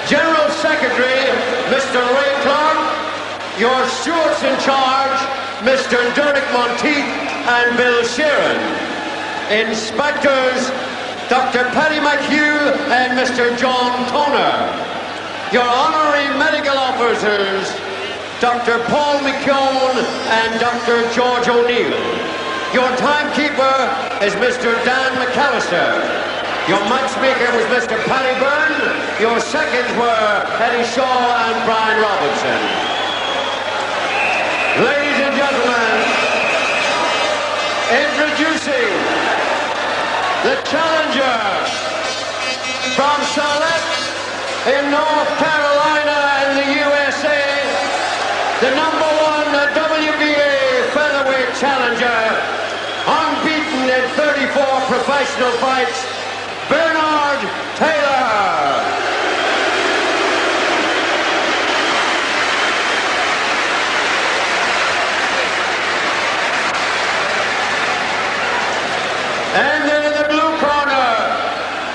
General Secretary, Mr. Ray Clark. Your stewards in charge, Mr. Derek Monteith and Bill Sheeran. Inspectors, Dr. Paddy McHugh and Mr. John Toner. Your honorary medical officers, Dr. Paul McKeown and Dr. George O'Neill. Your timekeeper is Mr. Dan McAllister. Your matchmaker was Mr. Paddy Byrne. Your seconds were Eddie Shaw and Brian Robinson. Ladies and gentlemen, introducing the challenger from Charlotte in North Carolina in the USA, the #1 WBA featherweight challenger, unbeaten in 34 professional fights, Bernard Taylor. And then in the blue corner,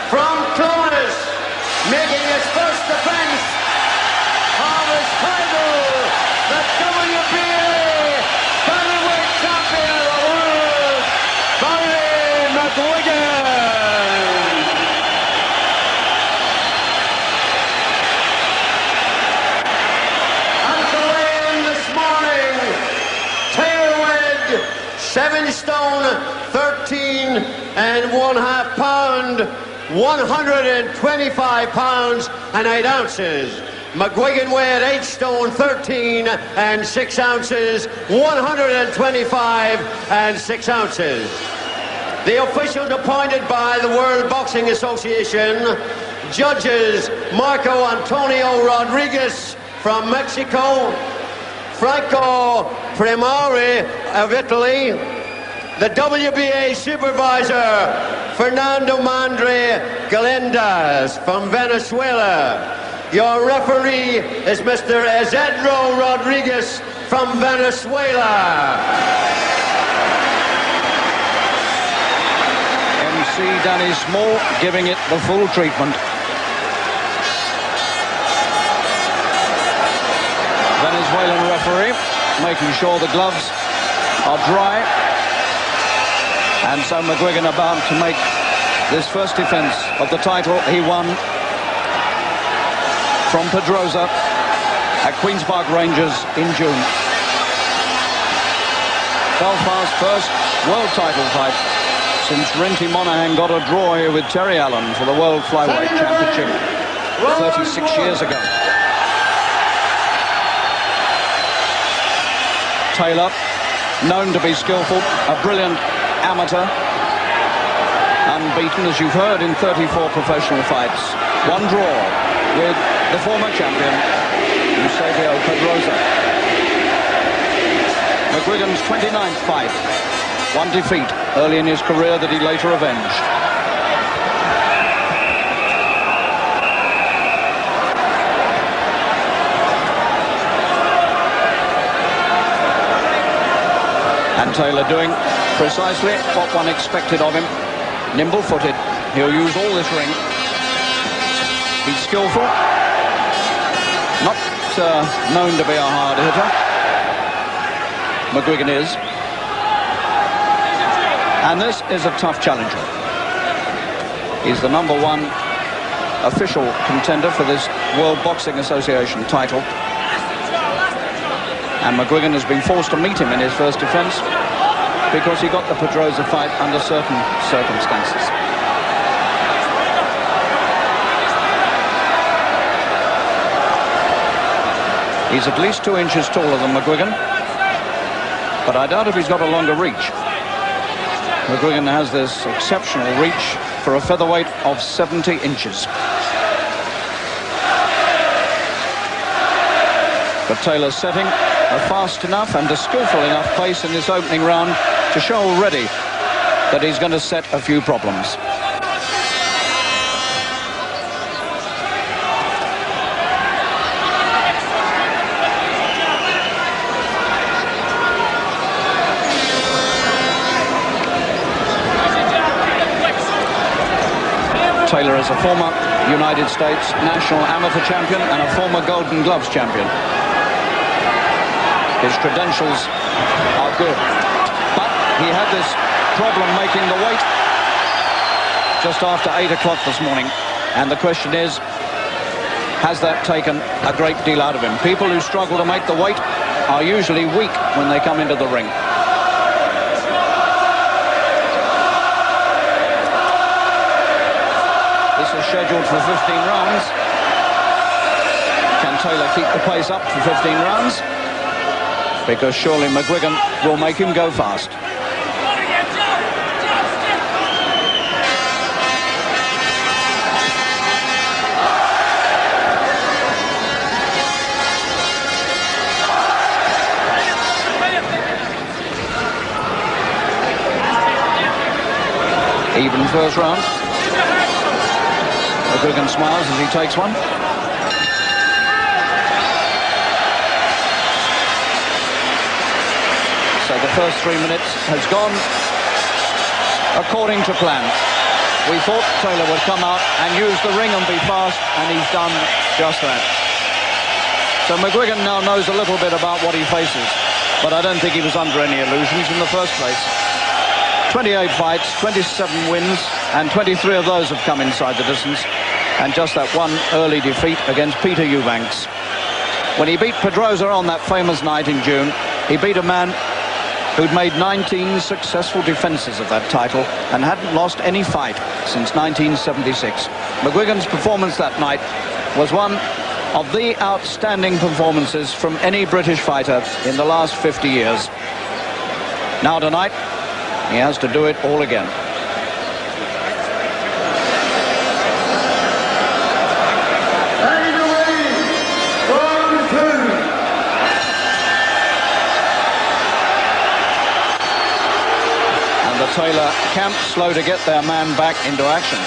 from Clones, making his first defense of his title, the WBA featherweight champion of the world, Barry mcguigan. And to weigh in this morning, Taylor weighed 7 stone, 13 and 1/2 pound, 125 pounds and 8 ounces. McGuigan weighed 8 stone, 13 and 6 ounces, 125 and 6 ounces. The officials appointed by the World Boxing Association, judges Marco Antonio Rodriguez from Mexico, Franco Primari of Italy, the WBA supervisor, Fernando Mandre Galendas from Venezuela. Your referee is Mr. Isidro Rodriguez from Venezuela. MC Danny Small giving it the full treatment. Venezuelan referee making sure the gloves are dry. And so McGuigan about to make this first defense of the title he won from Pedrosa at Queen's Park Rangers in June. Belfast's first world title fight since Renty Monaghan got a draw here with Terry Allen for the World Flyweight Championship 36 years ago. Taylor, known to be skillful, a brilliant amateur, unbeaten, as you've heard, in 34 professional fights. One draw with the former champion, Eusebio Pedrosa. McGuigan's 29th fight, one defeat early in his career that he later avenged. And Taylor doing precisely what one expected of him. Nimble-footed. He'll use all this ring. He's skillful. Not known to be a hard hitter. McGuigan is. And this is a tough challenger. He's the #1 official contender for this World Boxing Association title. And McGuigan has been forced to meet him in his first defense because he got the Pedrosa fight under certain circumstances. He's at least 2 inches taller than McGuigan, but I doubt if he's got a longer reach. McGuigan has this exceptional reach for a featherweight of 70 inches. But Taylor's setting a fast enough and a skillful enough pace in this opening round to show already that he's going to set a few problems. Taylor is a former United States national amateur champion and a former Golden Gloves champion. His credentials are good, but he had this problem making the weight just after 8 o'clock this morning, and the question is, has that taken a great deal out of him? People who struggle to make the weight are usually weak when they come into the ring. This is scheduled for 15 rounds. Can Taylor keep the pace up for 15 rounds? Because surely mcguigan will make him go fast. Even first round. mcguigan smiles as he takes one. So the first 3 minutes has gone according to plan. We thought Taylor would come out and use the ring and be fast, and he's done just that. So mcguigan now knows a little bit about what he faces, but I don't think he was under any illusions in the first place. 28 fights, 27 wins, and 23 of those have come inside the distance, and just that one early defeat against Peter Eubanks. When he beat Pedrosa on that famous night in June, he beat a man who'd made 19 successful defenses of that title and hadn't lost any fight since 1976. mcguigan's performance that night was one of the outstanding performances from any British fighter in the last 50 years. Now tonight, he has to do it all again. And the Taylor camp slow to get their man back into action.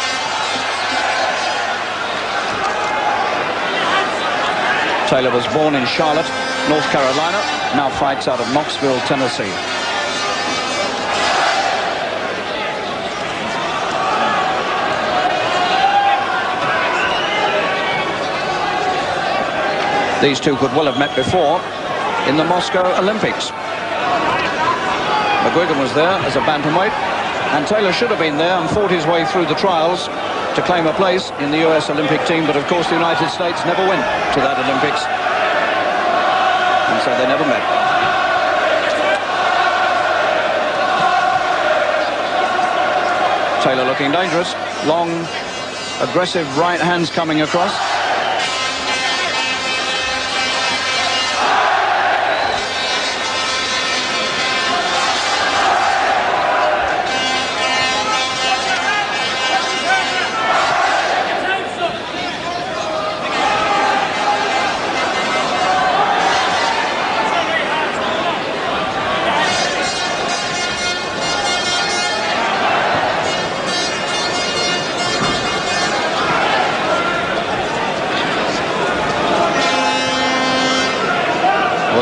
Taylor was born in Charlotte, North Carolina, now fights out of Knoxville, Tennessee. These two could well have met before in the Moscow Olympics. mcguigan was there as a bantamweight, and Taylor should have been there and fought his way through the trials to claim a place in the US Olympic team, but of course the United States never went to that Olympics, and so they never met. Taylor looking dangerous. Long, aggressive right hands coming across.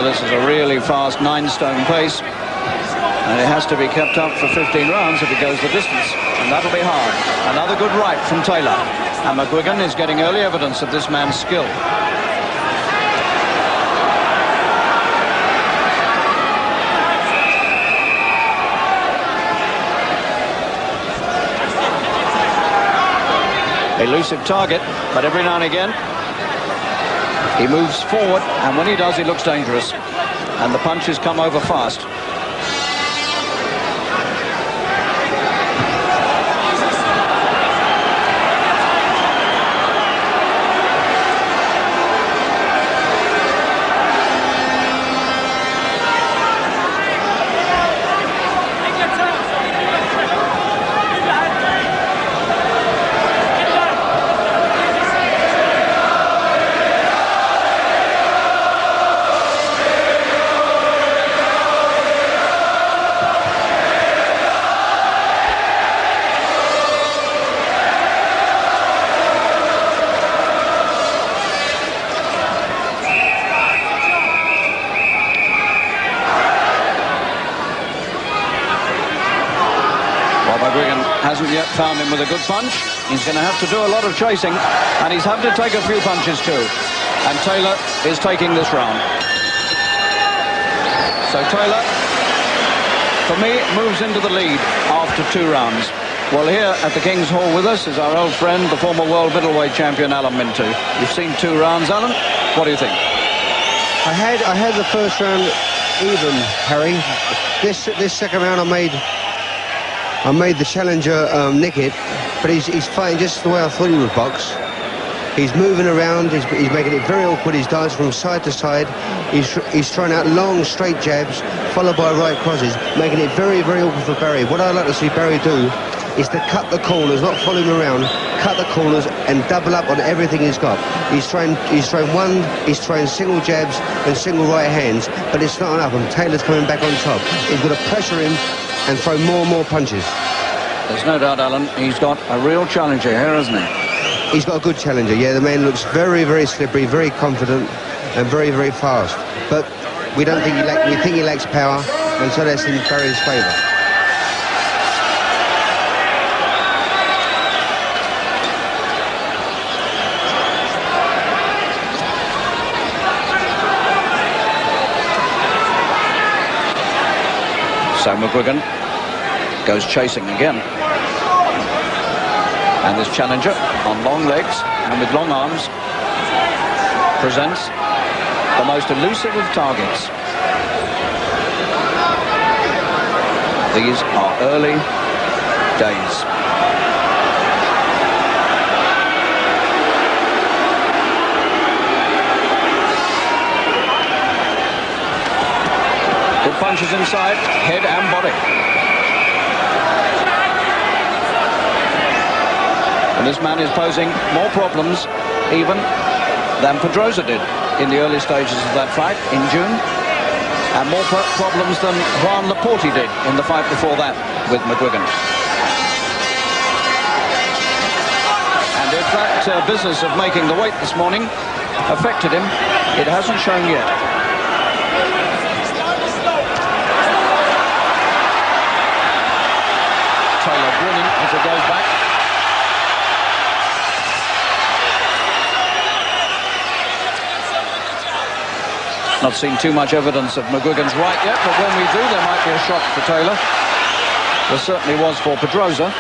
This is a really fast 9-stone pace, and it has to be kept up for 15 rounds if it goes the distance, and that'll be hard. Another good right from Taylor, and mcguigan is getting early evidence of this man's skill. Elusive target, but every now and again he moves forward, and when he does, he looks dangerous. And the punches come over fast. yet found him with a good punch. He's going to have to do a lot of chasing, and he's had to take a few punches too. And Taylor is taking this round. So Taylor, for me, moves into the lead after 2 rounds. Well, here at the King's Hall with us is our old friend, the former world middleweight champion, Alan Minto. You've seen 2 rounds, Alan. What do you think? I had the first round even, Harry. This second round I made the challenger nick it, but he's fighting just the way I thought he would box. He's moving around, he's making it very awkward, he's dancing from side to side, he's throwing out long straight jabs followed by right crosses, making it very, very awkward for Barry. What I'd like to see Barry do is to cut the corners, not follow him around, cut the corners and double up on everything he's got. He's throwing single jabs and single right hands, but it's not enough, and Taylor's coming back on top. He's got to pressure him and throw more and more punches. There's no doubt, Alan, he's got a real challenger here, hasn't he? He's got a good challenger, yeah. The man looks very, very slippery, very confident and very, very fast. But we think he lacks power, and so that's in Barry's favour. So McGuigan goes chasing again. And this challenger, on long legs and with long arms, presents the most elusive of targets. These are early days. Good punches inside, head and body. And this man is posing more problems even than Pedrosa did in the early stages of that fight in June, and more problems than Juan Laporte did in the fight before that with McGuigan. And if that business of making the weight this morning affected him, it hasn't shown yet. Taylor grinning as he goes back. Not seen too much evidence of McGuigan's right yet, but when we do, there might be a shock for Taylor. There certainly was for Pedrosa.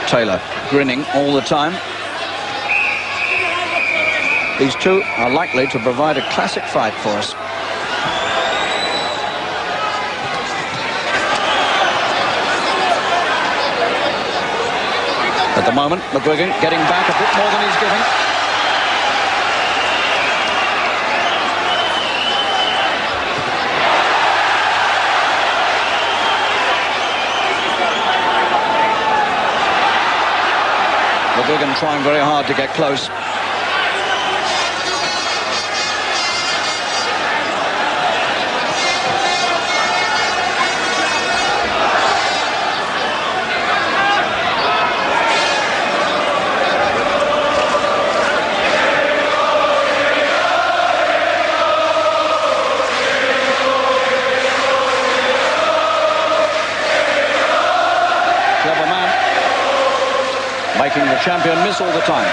Taylor grinning all the time. These two are likely to provide a classic fight for us. At the moment, McGuigan getting back a bit more than he's giving. McGuigan trying very hard to get close. Making the champion miss all the time.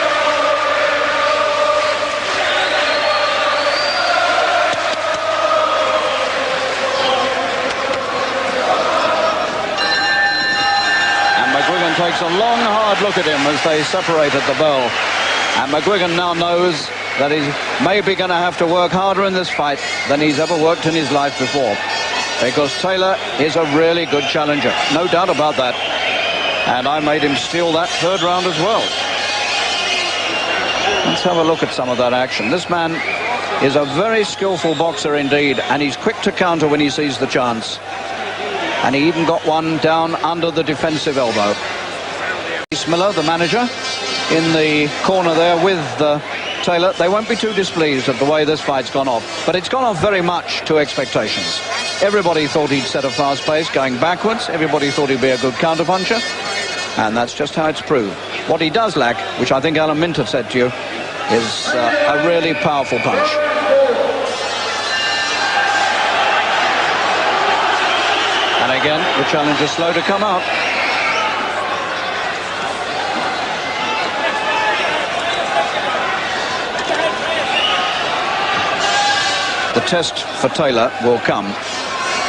And McGuigan takes a long, hard look at him as they separate at the bell. And McGuigan now knows that he's maybe going to have to work harder in this fight than he's ever worked in his life before. Because Taylor is a really good challenger. No doubt about that. And I made him steal that 3rd round as well. Let's have a look at some of that action. This man is a very skillful boxer indeed, and he's quick to counter when he sees the chance. And he even got one down under the defensive elbow. Miller, the manager, in the corner there with Taylor. They won't be too displeased at the way this fight's gone off, but it's gone off very much to expectations. Everybody thought he'd set a fast pace going backwards. Everybody thought he'd be a good counterpuncher, and that's just how it's proved. What he does lack, which I think Alan Minter said to you, is a really powerful punch. And again, the challenge is slow to come out. The test for Taylor will come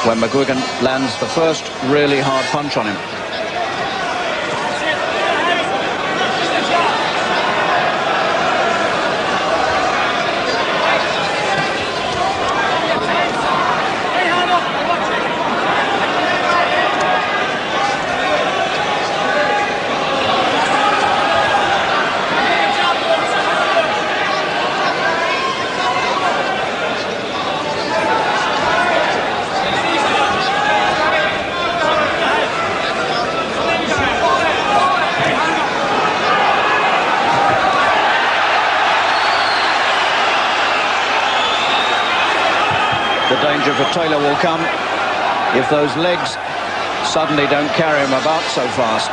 when McGuigan lands the first really hard punch on him. The danger for Taylor will come if those legs suddenly don't carry him about so fast.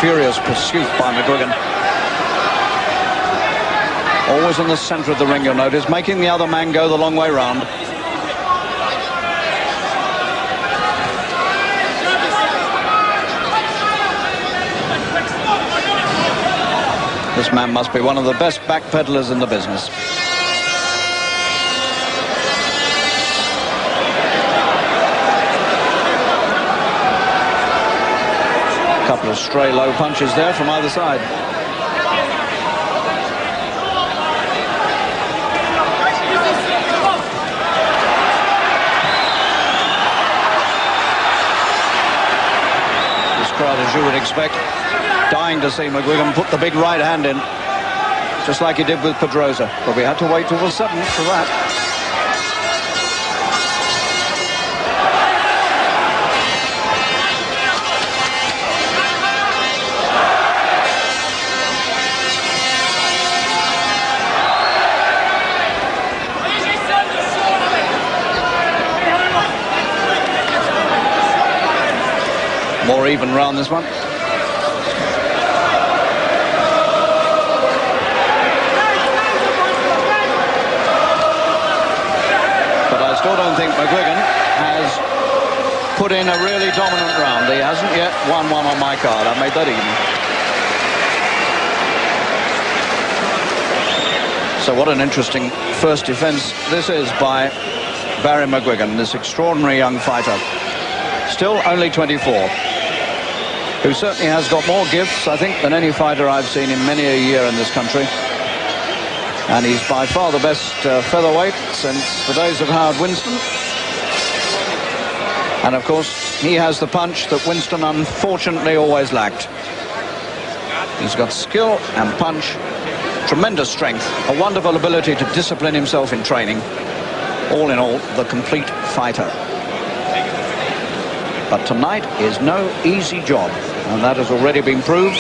Furious pursuit by McGuigan. Always in the centre of the ring, you'll notice, making the other man go the long way round. This man must be one of the best backpedalers in the business. Couple of stray low punches there from either side. This crowd, as you would expect, dying to see McGuigan put the big right hand in, just like he did with Pedrosa. But we had to wait till the 7th for that. More even round this one. But I still don't think McGuigan has put in a really dominant round. He hasn't yet won one on my card. I made that even. So what an interesting first defence this is by Barry McGuigan, this extraordinary young fighter. Still only 24. Who certainly has got more gifts, I think, than any fighter I've seen in many a year in this country. And he's by far the best featherweight since the days of Howard Winston. And, of course, he has the punch that Winston unfortunately always lacked. He's got skill and punch, tremendous strength, a wonderful ability to discipline himself in training. All in all, the complete fighter. But tonight is no easy job, and that has already been proved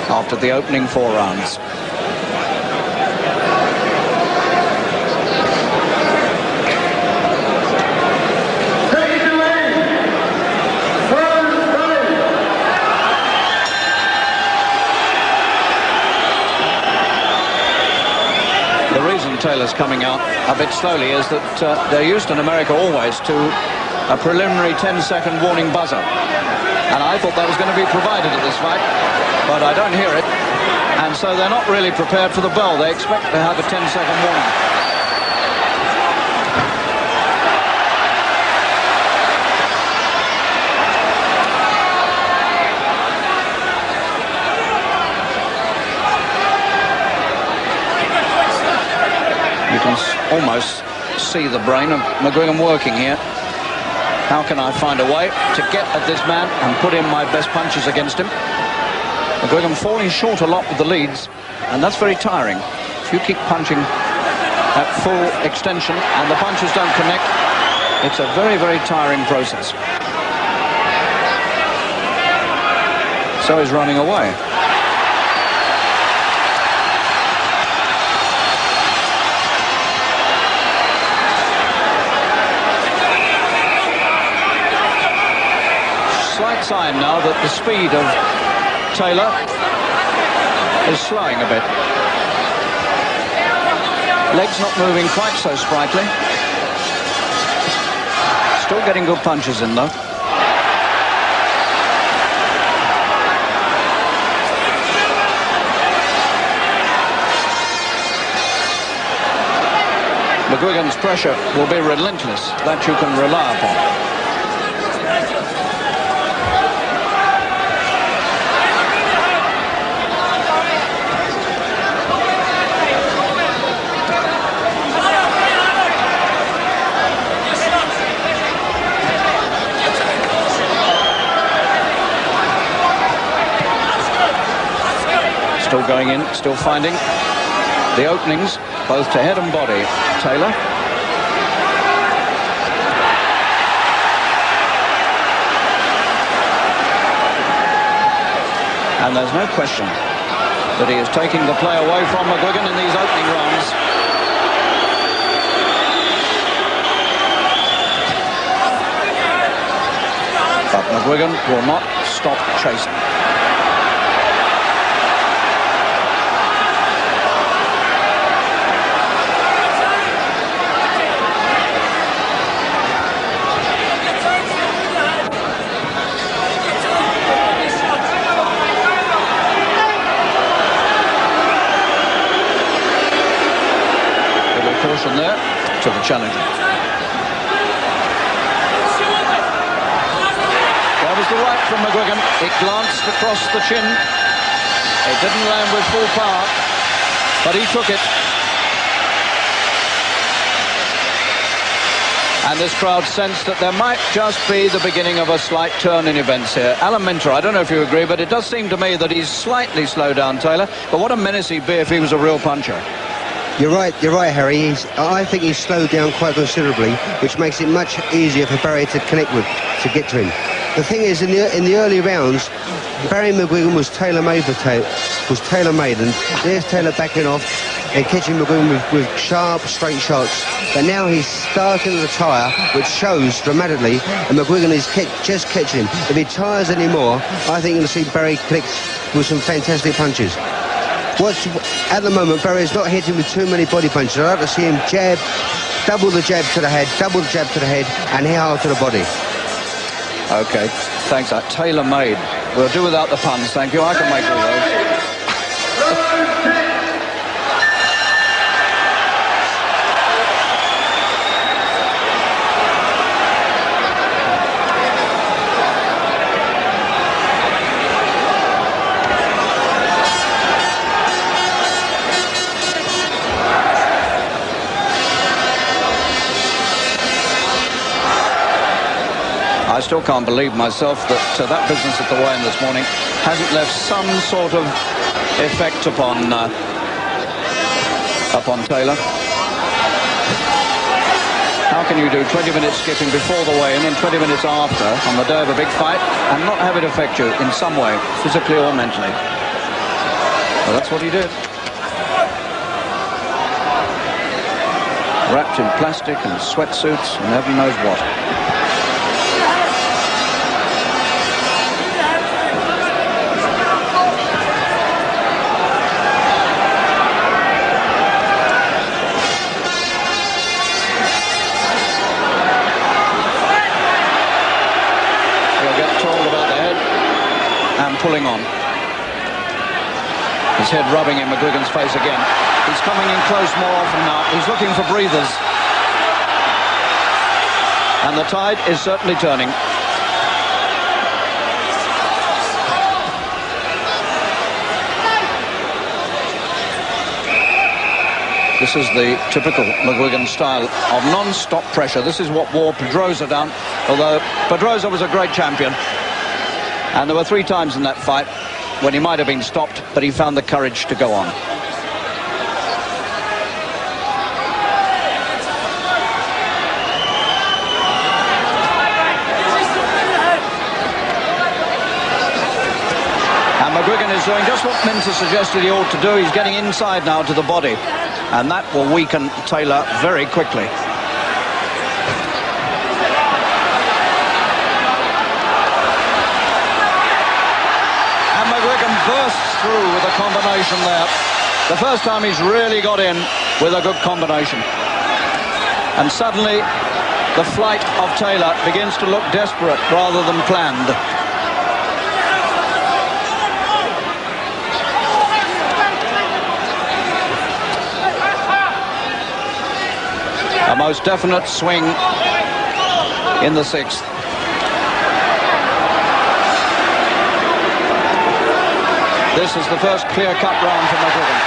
after the opening 4 rounds. The reason Taylor's coming out a bit slowly is that they're used in America always to a preliminary 10-second warning buzzer. And I thought that was going to be provided at this fight, but I don't hear it. And so they're not really prepared for the bell. They expect to have a 10-second warning. You can almost see the brain of McGuigan working here. How can I find a way to get at this man and put in my best punches against him? McGuigan falling short a lot with the leads, and that's very tiring. If you keep punching at full extension and the punches don't connect, it's a very, very tiring process. So he's running away. Slight sign now that the speed of Taylor is slowing a bit. Legs not moving quite so sprightly. Still getting good punches in though. McGuigan's pressure will be relentless, that you can rely upon. Still going in, still finding the openings, both to head and body. Taylor. And there's no question that he is taking the play away from McGuigan in these opening rounds. But McGuigan will not stop chasing. Caution there to the challenger. That was the right from McGuigan. It glanced across the chin. It didn't land with full power, but he took it. And this crowd sensed that there might just be the beginning of a slight turn in events here. Alan Minter, I don't know if you agree, but it does seem to me that he's slightly slowed down Taylor. But what a menace he'd be if he was a real puncher. You're right, Harry. I think he's slowed down quite considerably, which makes it much easier for Barry to connect with, to get to him. The thing is, in the early rounds, Barry McGuigan was tailor-made and there's Taylor backing off and catching McGuigan with sharp, straight shots. But now he's starting to tire, which shows dramatically, and McGuigan is just catching him. If he tires anymore, I think you'll see Barry connect with some fantastic punches. At the moment, Barry's not hitting with too many body punches. I'd like to see him jab, double the jab to the head, double the jab to the head, and hit hard to the body. OK, thanks. Tailor-made. We'll do without the puns, thank you. I can make all those. I still can't believe myself that that business at the weigh-in this morning hasn't left some sort of effect upon Taylor. How can you do 20 minutes skipping before the weigh-in and 20 minutes after on the day of a big fight and not have it affect you in some way, physically or mentally? Well, that's what he did. Wrapped in plastic and sweatsuits and heaven knows what. Pulling on. His head rubbing in McGuigan's face again. He's coming in close more often now. He's looking for breathers. And the tide is certainly turning. This is the typical McGuigan style of non-stop pressure. This is what wore Pedrosa down, although Pedrosa was a great champion. And there were 3 times in that fight when he might have been stopped, but he found the courage to go on. McGuigan is doing just what Minter suggested he ought to do. He's getting inside now to the body, and that will weaken Taylor very quickly. And McGuigan bursts through with a combination there. The first time he's really got in with a good combination. And suddenly the flight of Taylor begins to look desperate rather than planned. A most definite swing in the sixth. This is the first clear-cut round for McGuigan.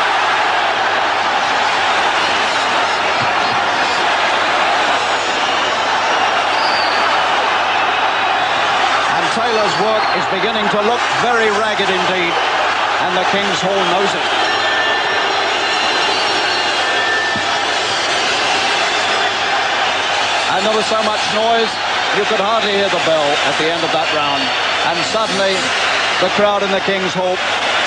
And Taylor's work is beginning to look very ragged indeed, and the King's Hall knows it. And there was so much noise, you could hardly hear the bell at the end of that round. And suddenly, the crowd in the King's Hall,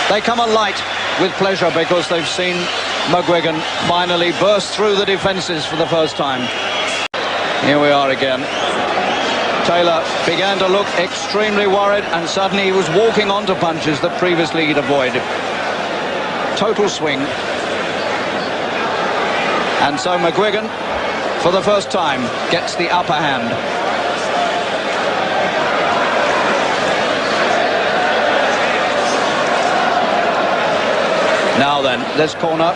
they come alight with pleasure because they've seen McGuigan finally burst through the defences for the first time. Here we are again. Taylor began to look extremely worried, and suddenly he was walking onto punches that previously he'd avoided. Total swing. And so McGuigan, for the first time, gets the upper hand. Now then, this corner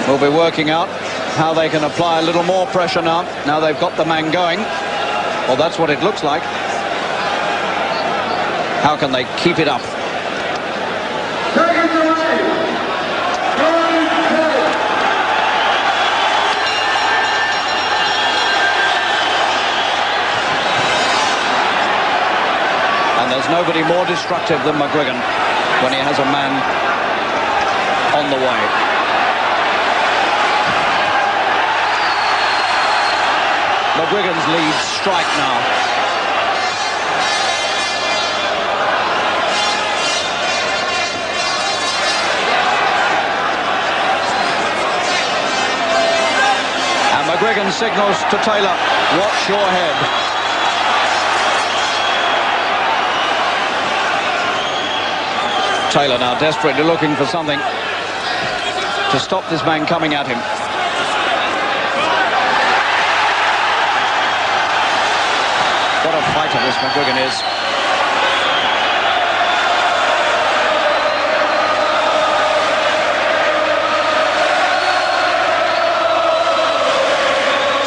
will be working out how they can apply a little more pressure now. Now they've got the man going. Well, that's what it looks like. How can they keep it up? And there's nobody more destructive than McGuigan when he has a man on the way. McGuigan's lead strike now. And McGuigan signals to Taylor, watch your head. Taylor now desperately looking for something to stop this man coming at him. What a fighter this McGuigan is.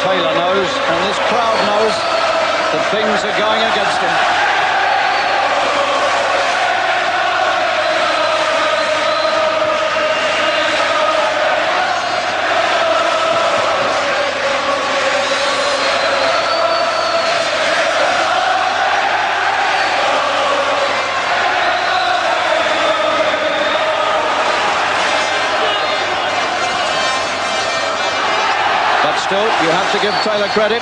Taylor knows, and this crowd knows, that things are going against him. Still, you have to give Taylor credit.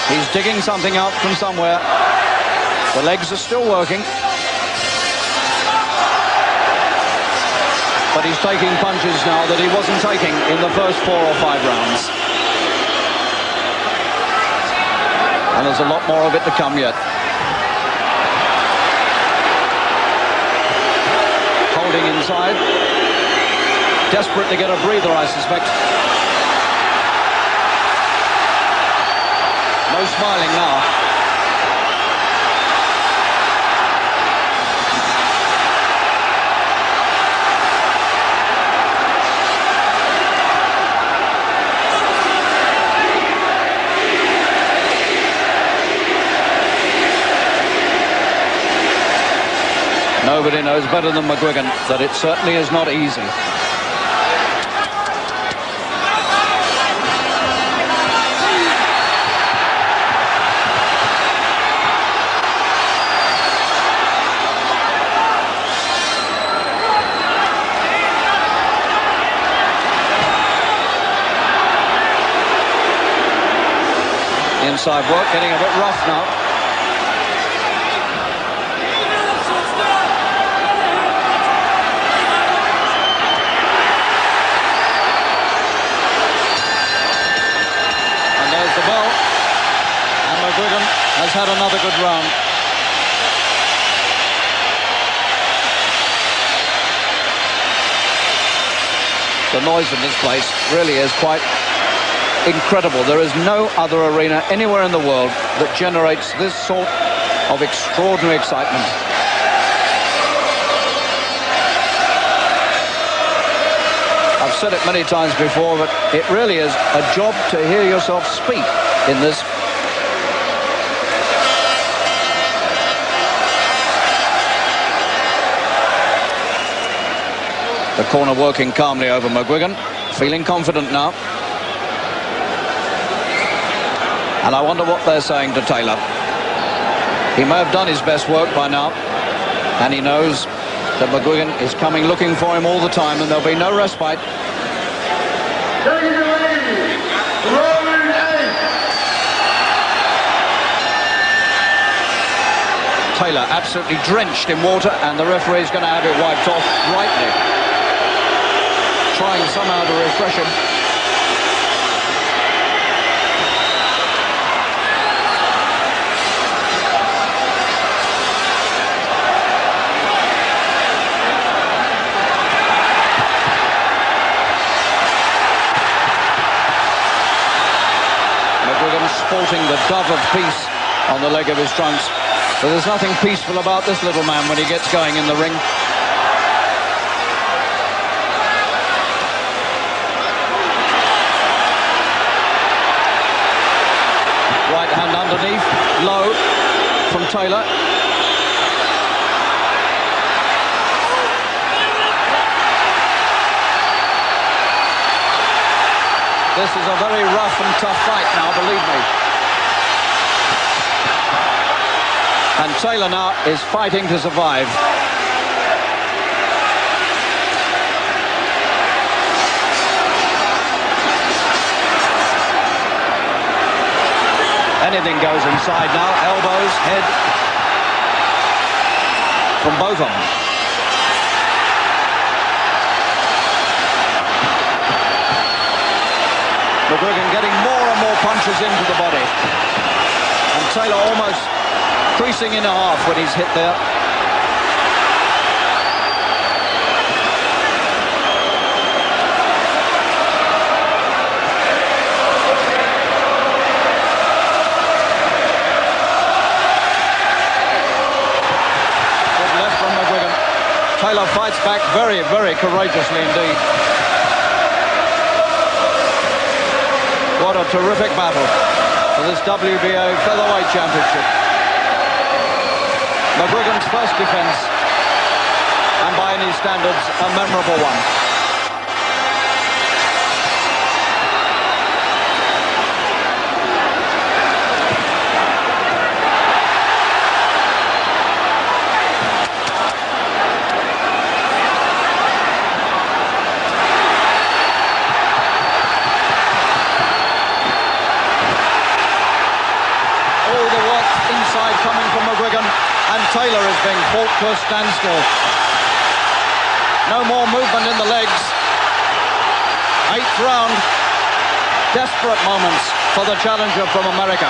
He's digging something out from somewhere. The legs are still working. But he's taking punches now that he wasn't taking in the first 4 or 5 rounds. And there's a lot more of it to come yet. Holding inside. Desperate to get a breather, I suspect. No smiling now. Nobody knows better than McGuigan that it certainly is not easy. Inside work getting a bit rough now. had another good round. The noise in this place really is quite incredible. There is no other arena anywhere in the world that generates this sort of extraordinary excitement. I've said it many times before, but it really is a job to hear yourself speak in this. The corner working calmly over McGuigan, feeling confident now. And I wonder what they're saying to Taylor. He may have done his best work by now, and he knows that McGuigan is coming looking for him all the time, and there'll be no respite. Taylor absolutely drenched in water, and the referee is going to have it wiped off rightly, trying somehow to refresh him. Sporting the dove of peace on the leg of his trunks. But there's nothing peaceful about this little man when he gets going in the ring. Right hand underneath, low from Taylor. This is a very rough and tough fight now, believe me. And Taylor now is fighting to survive. Anything goes inside now. Elbows, head. From both of them. McGuigan getting more and more punches into the body. And Taylor almost creasing in half when he's hit there. Good left from McGuigan. Taylor fights back very, very courageously indeed. What a terrific battle for this WBA Featherweight Championship. McGuigan's first defence, and by any standards, a memorable one. Coming from McGuigan, and Taylor is being fought to a standstill. No more movement in the legs. 8th round. Desperate moments for the challenger from America.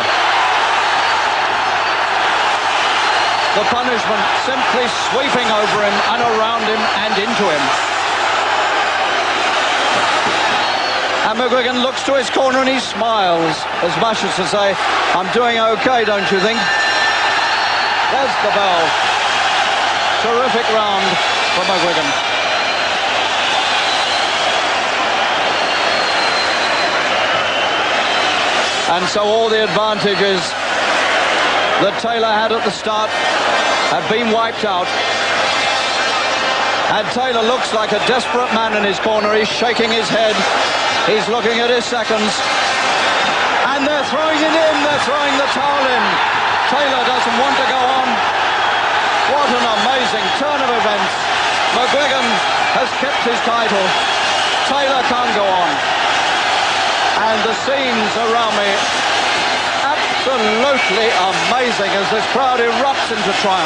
The punishment simply sweeping over him and around him and into him. And McGuigan looks to his corner and he smiles, as much as to say, I'm doing okay, don't you think? There's the bell. Terrific round for McGuigan. And so all the advantages that Taylor had at the start have been wiped out. And Taylor looks like a desperate man in his corner. He's shaking his head. He's looking at his seconds. And they're throwing it in. They're throwing the towel in. Taylor doesn't want to go on. What an amazing turn of events. McGuigan has kept his title. Taylor can't go on. And the scenes around me, absolutely amazing as this crowd erupts into triumph.